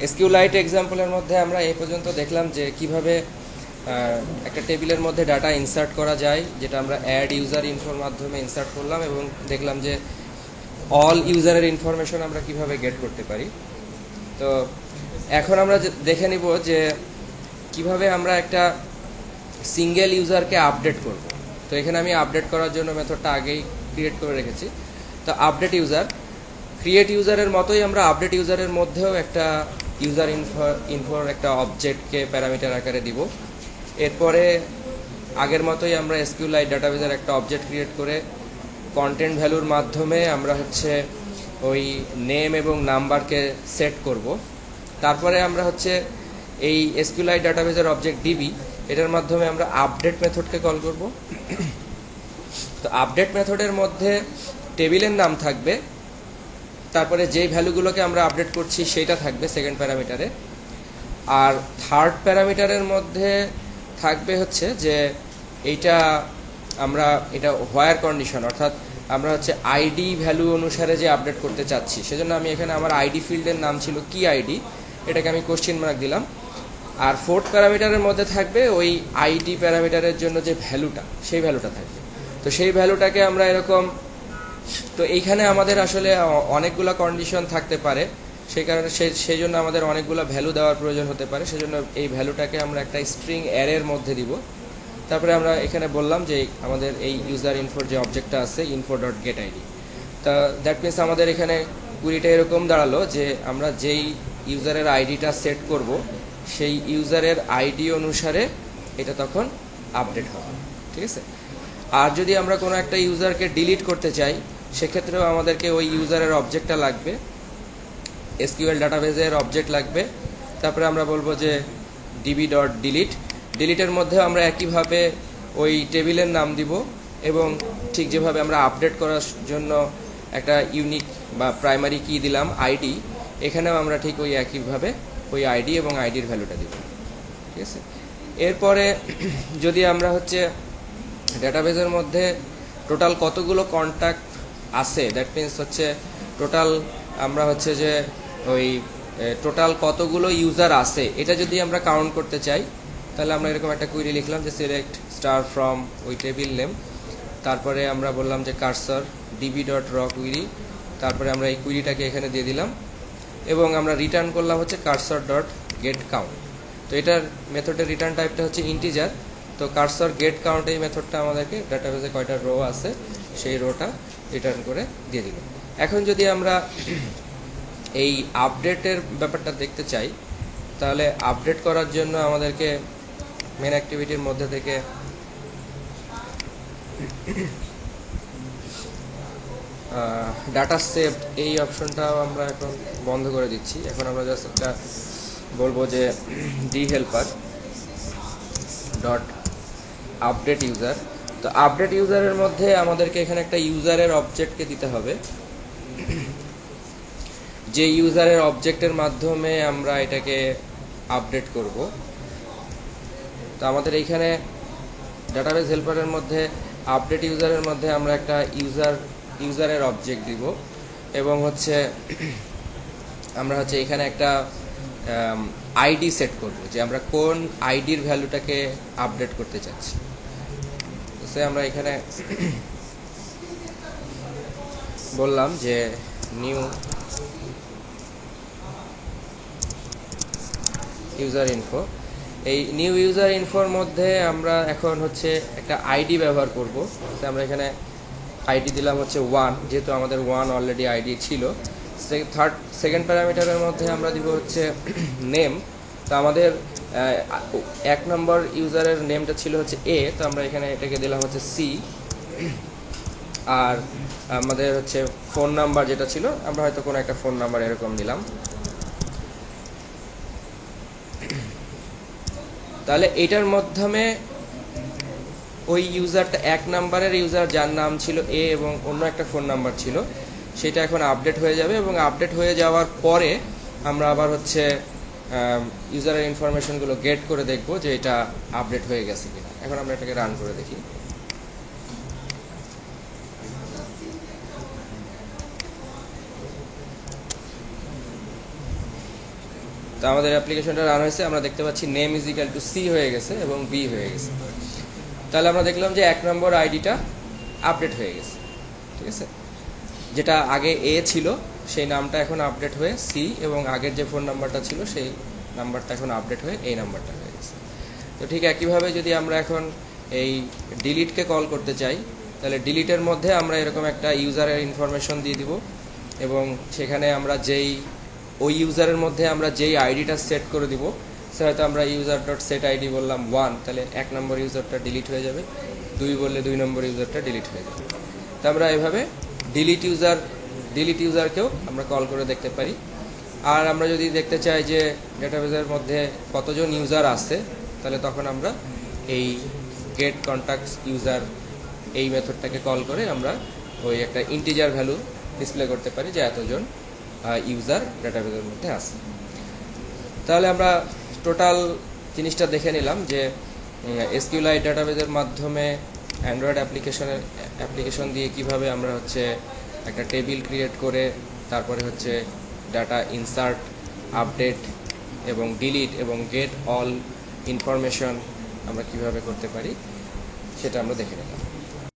SQLite এক্সাম্পলের মধ্যে আমরা এই পর্যন্ত দেখলাম যে কিভাবে একটা টেবিলের মধ্যে ডাটা ইনসার্ট করা যায়, যেটা আমরা অ্যাড ইউজার ইনফোর মাধ্যমে ইনসার্ট করলাম, এবং দেখলাম যে অল ইউজারের ইনফরমেশন আমরা কিভাবে গেট করতে পারি। তো এখন আমরা দেখে নিব যে কিভাবে আমরা একটা সিঙ্গেল ইউজারকে আপডেট করব। তো এখানে আমি আপডেট করার জন্য মেথডটা আগেই ক্রিয়েট করে রেখেছি। তো আপডেট ইউজার, ক্রিয়েট ইউজারের মতোই আমরা আপডেট ইউজারের মধ্যেও একটা ইউজার ইনফোর একটা অবজেক্টকে প্যারামিটার আকারে দিব। এরপরে আগের মতোই আমরা এসকিউলাইট ডাটাবেজের একটা অবজেক্ট ক্রিয়েট করে কন্টেন্ট ভ্যালুর মাধ্যমে আমরা হচ্ছে ওই নেম এবং নাম্বারকে সেট করব। তারপরে আমরা হচ্ছে এই এসকিউলাইট ডাটাবেজের অবজেক্ট ডিবি, এটার মাধ্যমে আমরা আপডেট মেথডকে কল করব। তো আপডেট মেথডের মধ্যে টেবিলের নাম থাকবে, তারপরে যেই ভ্যালুগুলোকে আমরা আপডেট করছি সেইটা থাকবে সেকেন্ড প্যারামিটারে, আর থার্ড প্যারামিটারের মধ্যে থাকবে হচ্ছে যে এইটা আমরা এটা হোয়ার কন্ডিশন, অর্থাৎ আমরা হচ্ছে আইডি ভ্যালু অনুসারে যে আপডেট করতে চাচ্ছি, সেজন্য আমি এখানে আমার আইডি ফিল্ডের নাম ছিল কি আইডি, এটাকে আমি কোশ্চেন মার্ক দিলাম। আর ফোর্থ প্যারামিটারের মধ্যে থাকবে ওই আইডি প্যারামিটারের জন্য যে ভ্যালুটা, সেই ভ্যালুটা থাকবে। তো সেই ভ্যালুটাকে আমরা এরকম, তো এইখানে আমাদের আসলে অনেকগুলো কন্ডিশন থাকতে পারে, সেই কারণে সেই জন্য আমাদের অনেকগুলো ভ্যালু দেওয়ার প্রয়োজন হতে পারে। সেজন্য এই ভ্যালুটাকে আমরা একটা স্ট্রিং অ্যারের মধ্যে দিব। তারপরে আমরা এখানে বললাম যে আমাদের এই ইউজার ইনফোর যে অবজেক্টটা আছে ইনফো ডট গেট আইডি, তা দ্যাট মিনস আমাদের এখানে কুড়িটা এরকম দাঁড়ালো যে আমরা যেই ইউজারের আইডিটা সেট করব সেই ইউজারের আইডি অনুসারে এটা তখন আপডেট হবে, ঠিক আছে। আর যদি আমরা কোনো একটা ইউজারকে ডিলিট করতে চাই, সেক্ষেত্রেও আমাদেরকে ওই ইউজারের অবজেক্টটা লাগবে, এসকিউএল ডাটাবেজের অবজেক্ট লাগবে। তারপরে আমরা বলবো যে ডিবি ডট ডিলিট, ডিলিটের মধ্যে আমরা একইভাবে ওই টেবিলের নাম দিব, এবং ঠিক যেভাবে আমরা আপডেট করার জন্য একটা ইউনিক বা প্রাইমারি কি দিলাম আইডি, এখানেও আমরা ঠিক ওই একইভাবে ওই আইডি এবং আইডির ভ্যালুটা দিব, ঠিক আছে। এরপরে যদি আমরা হচ্ছে ডাটাবেজের মধ্যে টোটাল কতগুলো কন্ট্যাক্ট আছে, দ্যাট মিনস হচ্ছে টোটাল আমরা হচ্ছে যে ওই টোটাল কতগুলো ইউজার আছে এটা যদি আমরা কাউন্ট করতে চাই, তাহলে আমরা এরকম একটা কুইরি লিখলাম যে সিলেক্ট স্টার ফ্রম ওই টেবিল নেম, তারপরে আমরা বললাম যে কার্সর ডিবি ডট র কুইরি, তারপরে আমরা এই কুইরিটাকে এখানে দিয়ে দিলাম, এবং আমরা রিটার্ন করলাম হচ্ছে কার্সর ডট গেট কাউন্ট। তো এটার মেথডের রিটার্ন টাইপটা হচ্ছে ইন্টিজার। তো কার্সর গেট কাউন্ট এই মেথডটা আমাদেরকে ডাটাবেজে কয়টা রো আছে সেই রোটা রিটার্ন করে দিয়ে দিল। এখন যদি আমরা এই আপডেটের ব্যাপারটা দেখতে চাই, তাহলে আপডেট করার জন্য আমাদেরকে মেন অ্যাক্টিভিটির মধ্যে থেকে ডাটা সেভ এই অপশনটাও আমরা এখন বন্ধ করে দিচ্ছি। এখন আমরা জাস্ট একটা বলবো যে D helper dot update user. তো আপডেট ইউজারের মধ্যে আমাদেরকে এখানে একটা ইউজারের অবজেক্টকে দিতে হবে, যে ইউজারের অবজেক্টের মাধ্যমে আমরা এটাকে আপডেট করব। তো আমাদের এইখানে ডাটাবেজ হেল্পারের মধ্যে আপডেট ইউজারের মধ্যে আমরা একটা ইউজারের অবজেক্ট দিব, এবং হচ্ছে আমরা হচ্ছে এখানে একটা আইডি সেট করব যে আমরা কোন আইডির ভ্যালুটাকে আপডেট করতে চাচ্ছি। সে আমরা এখানে বললাম যে নিউ ইউজার ইনফো। এই নিউ ইউজার ইনফোর মধ্যে আমরা এখন হচ্ছে একটা আইডি ব্যবহার করব। আমরা এখানে আইডি দিলাম হচ্ছে 1, যেহেতু আমাদের 1 অলরেডি আইডি ছিল। সেকেন্ড প্যারামিটারের মধ্যে আমরা দিব হচ্ছে নেম। তো আমাদের 1 নম্বর ইউজারের নেমটা ছিল হচ্ছে এ, তো আমরা এখানে এটাকে দিলাম হচ্ছে সি। আর আমাদের হচ্ছে ফোন নাম্বার যেটা ছিল, আমরা হয়তো কোনো একটা ফোন নাম্বার এরকম দিলাম। তাহলে এটার মাধ্যমে ওই ইউজারটা 1 নাম্বারের ইউজার যার নাম ছিল এ এবং অন্য একটা ফোন নাম্বার ছিল, সেটা এখন আপডেট হয়ে যাবে, এবং আপডেট হয়ে যাওয়ার পরে আমরা আবার হচ্ছে ইউজারের ইনফরমেশনগুলো গেট করে দেখব যে এটা আপডেট হয়ে গেছে কিনা। এখন আমরা এটাকে রান করে দেখি। তো আমাদের অ্যাপ্লিকেশনটা রান হয়েছে, আমরা দেখতে পাচ্ছি name is equal to C হয়ে গেছে এবং বি হয়ে গেছে। তাহলে আমরা দেখলাম যে 1 নম্বর আইডিটা আপডেট হয়ে গেছে, ঠিক আছে। যেটা আগে এ ছিল সেই নামটা এখন আপডেট হয়ে সি, এবং আগের যে ফোন নাম্বারটা ছিল সেই নাম্বারটা এখন আপডেট হয়ে এই নাম্বারটা হয়ে গেছে। তো ঠিক একইভাবে যদি আমরা এখন এই ডিলিটকে কল করতে চাই, তাহলে ডিলিটের মধ্যে আমরা এরকম একটা ইউজারের ইনফরমেশন দিয়ে দিব, এবং সেখানে আমরা ওই ইউজারের মধ্যে আমরা যেই আইডিটা সেট করে দিব, সে হয়তো আমরা ইউজার ডট সেট আইডি বললাম 1, তাহলে 1 নম্বর ইউজারটা ডিলিট হয়ে যাবে, 2 বললে 2 নম্বর ইউজারটা ডিলিট হয়ে যাবে। তো আমরা এভাবে ডিলিট ইউজারকেও আমরা কল করে দেখতে পারি। আর আমরা যদি দেখতে চাই যে ডেটাবেসের মধ্যে কতজন ইউজার আছে, তাহলে তখন আমরা এই গেট কন্ট্যাক্টস ইউজার এই মেথডটাকে কল করে আমরা ওই একটা ইন্টিজার ভ্যালু ডিসপ্লে করতে পারি যে এতজন ইউজার ডেটাবেসের মধ্যে আছে। তাহলে আমরা টোটাল জিনিসটা দেখে নিলাম যে এসকিউএলআই ডেটাবেসের মাধ্যমে অ্যান্ড্রয়েড অ্যাপ্লিকেশন দিয়ে কিভাবে আমরা হচ্ছে একটা টেবিল ক্রিয়েট করে তারপরে হচ্ছে ডাটা ইনসার্ট, আপডেট এবং ডিলিট এবং গেট অল ইনফরমেশন আমরা কিভাবে করতে পারি সেটা আমরা দেখে নিলাম।